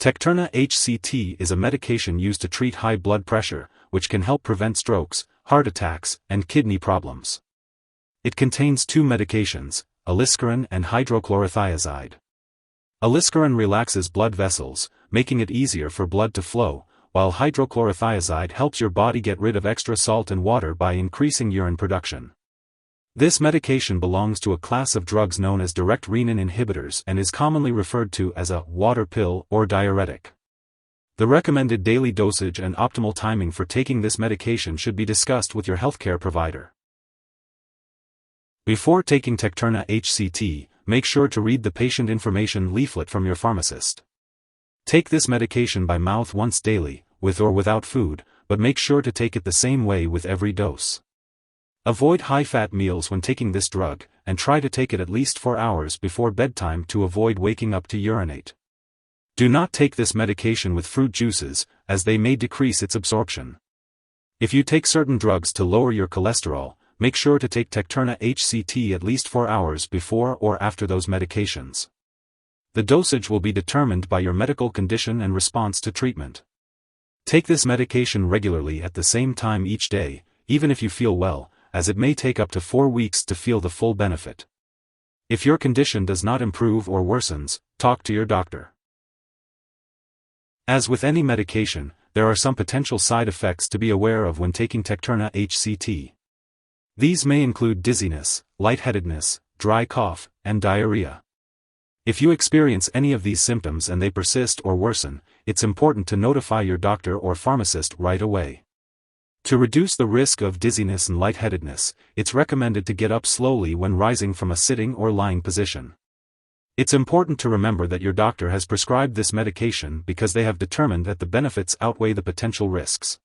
Tekturna Hct is a medication used to treat high blood pressure, which can help prevent strokes, heart attacks, and kidney problems. It contains two medications, Aliskiren and hydrochlorothiazide. Aliskiren relaxes blood vessels, making it easier for blood to flow, while hydrochlorothiazide helps your body get rid of extra salt and water by increasing urine production. This medication belongs to a class of drugs known as direct renin inhibitors and is commonly referred to as a water pill or diuretic. The recommended daily dosage and optimal timing for taking this medication should be discussed with your healthcare provider. Before taking Tekturna Hct, make sure to read the patient information leaflet from your pharmacist. Take this medication by mouth once daily, with or without food, but make sure to take it the same way with every dose. Avoid high-fat meals when taking this drug, and try to take it at least 4 hours before bedtime to avoid waking up to urinate. Do not take this medication with fruit juices, as they may decrease its absorption. If you take certain drugs to lower your cholesterol, make sure to take Tekturna Hct at least 4 hours before or after those medications. The dosage will be determined by your medical condition and response to treatment. Take this medication regularly at the same time each day, even if you feel well, as it may take up to 4 weeks to feel the full benefit. If your condition does not improve or worsens, talk to your doctor. As with any medication, there are some potential side effects to be aware of when taking Tekturna Hct. These may include dizziness, lightheadedness, dry cough, and diarrhea. If you experience any of these symptoms and they persist or worsen, it's important to notify your doctor or pharmacist right away. To reduce the risk of dizziness and lightheadedness, it's recommended to get up slowly when rising from a sitting or lying position. It's important to remember that your doctor has prescribed this medication because they have determined that the benefits outweigh the potential risks.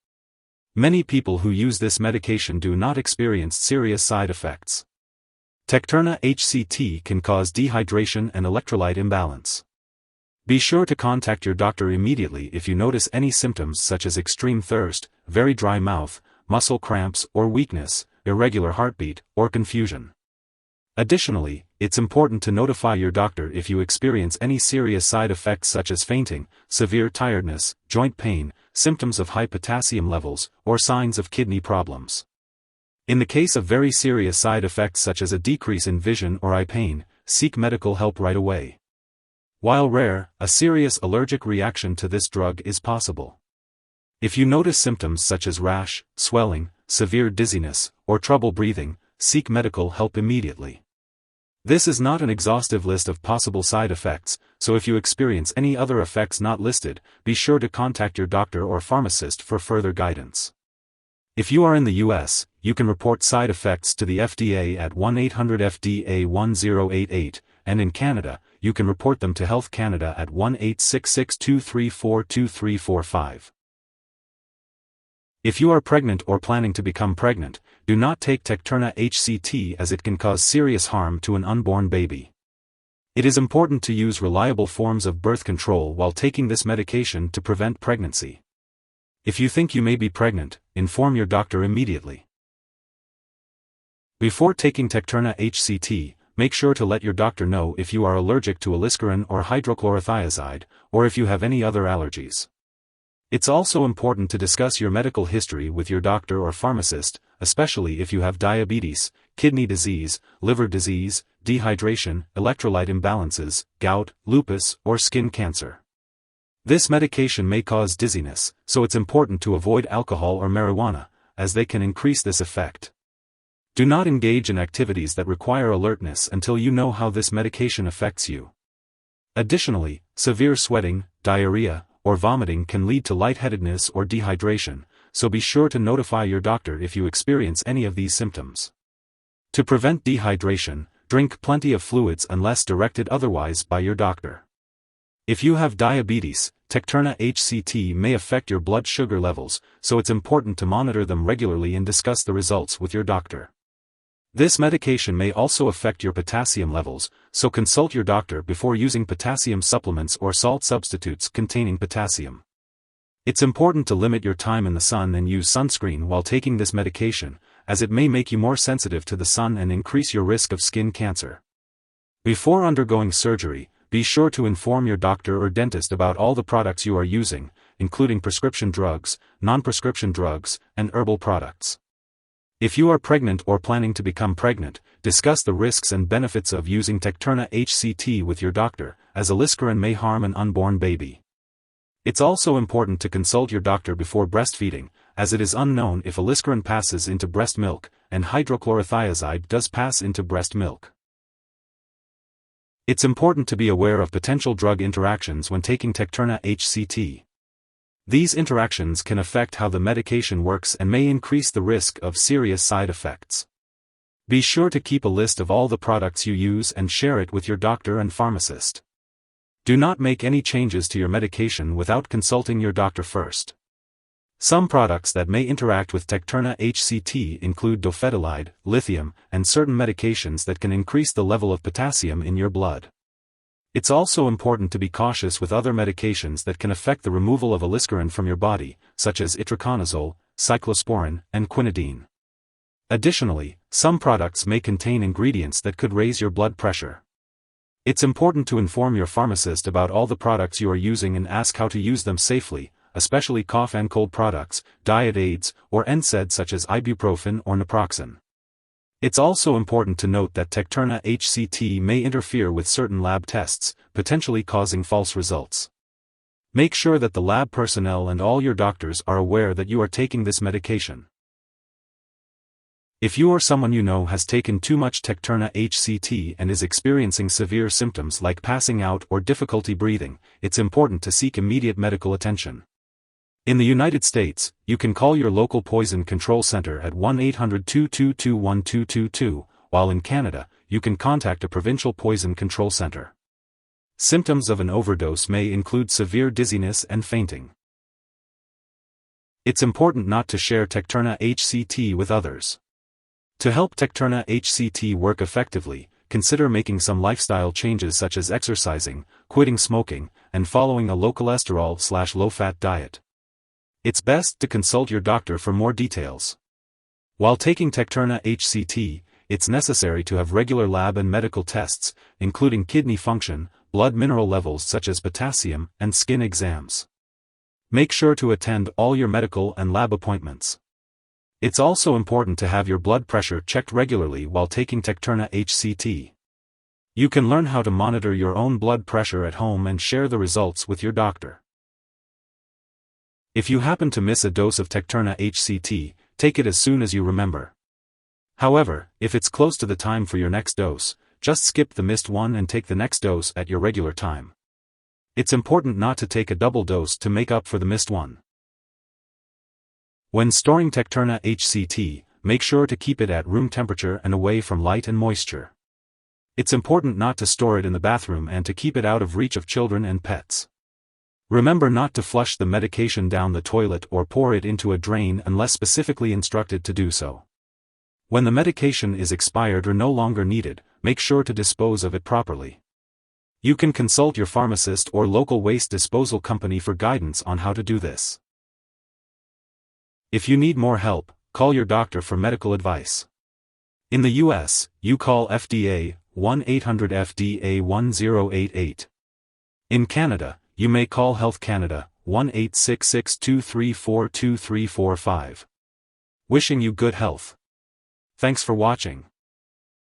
Many people who use this medication do not experience serious side effects. Tekturna Hct can cause dehydration and electrolyte imbalance. Be sure to contact your doctor immediately if you notice any symptoms such as extreme thirst, very dry mouth, muscle cramps or weakness, irregular heartbeat, or confusion. Additionally, it's important to notify your doctor if you experience any serious side effects such as fainting, severe tiredness, joint pain, symptoms of high potassium levels, or signs of kidney problems. In the case of very serious side effects such as a decrease in vision or eye pain, seek medical help right away. While rare, a serious allergic reaction to this drug is possible. If you notice symptoms such as rash, swelling, severe dizziness, or trouble breathing, seek medical help immediately. This is not an exhaustive list of possible side effects, so if you experience any other effects not listed, be sure to contact your doctor or pharmacist for further guidance. If you are in the US, you can report side effects to the FDA at 1-800-FDA-1088, and in Canada, you can report them to Health Canada at 1-866-234-2345. If you are pregnant or planning to become pregnant, do not take Tekturna Hct as it can cause serious harm to an unborn baby. It is important to use reliable forms of birth control while taking this medication to prevent pregnancy. If you think you may be pregnant, inform your doctor immediately. Before taking Tekturna Hct, make sure to let your doctor know if you are allergic to Aliskiren or hydrochlorothiazide, or if you have any other allergies. It's also important to discuss your medical history with your doctor or pharmacist, especially if you have diabetes, kidney disease, liver disease, dehydration, electrolyte imbalances, gout, lupus, or skin cancer. This medication may cause dizziness, so it's important to avoid alcohol or marijuana, as they can increase this effect. Do not engage in activities that require alertness until you know how this medication affects you. Additionally, severe sweating, diarrhea, or vomiting can lead to lightheadedness or dehydration, so be sure to notify your doctor if you experience any of these symptoms. To prevent dehydration, drink plenty of fluids unless directed otherwise by your doctor. If you have diabetes, Tekturna Hct may affect your blood sugar levels, so it's important to monitor them regularly and discuss the results with your doctor. This medication may also affect your potassium levels, so consult your doctor before using potassium supplements or salt substitutes containing potassium. It's important to limit your time in the sun and use sunscreen while taking this medication, as it may make you more sensitive to the sun and increase your risk of skin cancer. Before undergoing surgery, be sure to inform your doctor or dentist about all the products you are using, including prescription drugs, non-prescription drugs, and herbal products. If you are pregnant or planning to become pregnant, discuss the risks and benefits of using Tekturna Hct with your doctor, as Aliskiren may harm an unborn baby. It's also important to consult your doctor before breastfeeding, as it is unknown if Aliskiren passes into breast milk, and hydrochlorothiazide does pass into breast milk. It's important to be aware of potential drug interactions when taking Tekturna Hct. These interactions can affect how the medication works and may increase the risk of serious side effects. Be sure to keep a list of all the products you use and share it with your doctor and pharmacist. Do not make any changes to your medication without consulting your doctor first. Some products that may interact with Tekturna Hct include dofetilide, lithium, and certain medications that can increase the level of potassium in your blood. It's also important to be cautious with other medications that can affect the removal of Aliskiren from your body, such as itraconazole, cyclosporin, and quinidine. Additionally, some products may contain ingredients that could raise your blood pressure. It's important to inform your pharmacist about all the products you are using and ask how to use them safely, especially cough and cold products, diet aids, or NSAIDs such as ibuprofen or naproxen. It's also important to note that Tekturna Hct may interfere with certain lab tests, potentially causing false results. Make sure that the lab personnel and all your doctors are aware that you are taking this medication. If you or someone you know has taken too much Tekturna Hct and is experiencing severe symptoms like passing out or difficulty breathing, it's important to seek immediate medical attention. In the United States, you can call your local poison control center at 1-800-222-1222, while in Canada, you can contact a provincial poison control center. Symptoms of an overdose may include severe dizziness and fainting. It's important not to share Tekturna Hct with others. To help Tekturna Hct work effectively, consider making some lifestyle changes such as exercising, quitting smoking, and following a low cholesterol/low-fat diet. It's best to consult your doctor for more details. While taking Tekturna Hct, it's necessary to have regular lab and medical tests, including kidney function, blood mineral levels such as potassium, and skin exams. Make sure to attend all your medical and lab appointments. It's also important to have your blood pressure checked regularly while taking Tekturna Hct. You can learn how to monitor your own blood pressure at home and share the results with your doctor. If you happen to miss a dose of Tekturna Hct, take it as soon as you remember. However, if it's close to the time for your next dose, just skip the missed one and take the next dose at your regular time. It's important not to take a double dose to make up for the missed one. When storing Tekturna Hct, make sure to keep it at room temperature and away from light and moisture. It's important not to store it in the bathroom and to keep it out of reach of children and pets. Remember not to flush the medication down the toilet or pour it into a drain unless specifically instructed to do so. When the medication is expired or no longer needed, make sure to dispose of it properly. You can consult your pharmacist or local waste disposal company for guidance on how to do this. If you need more help, call your doctor for medical advice. In the US, you call FDA, 1-800-FDA-1088. In Canada, you may call Health Canada, 1-866-234-2345. Wishing you good health. Thanks for watching.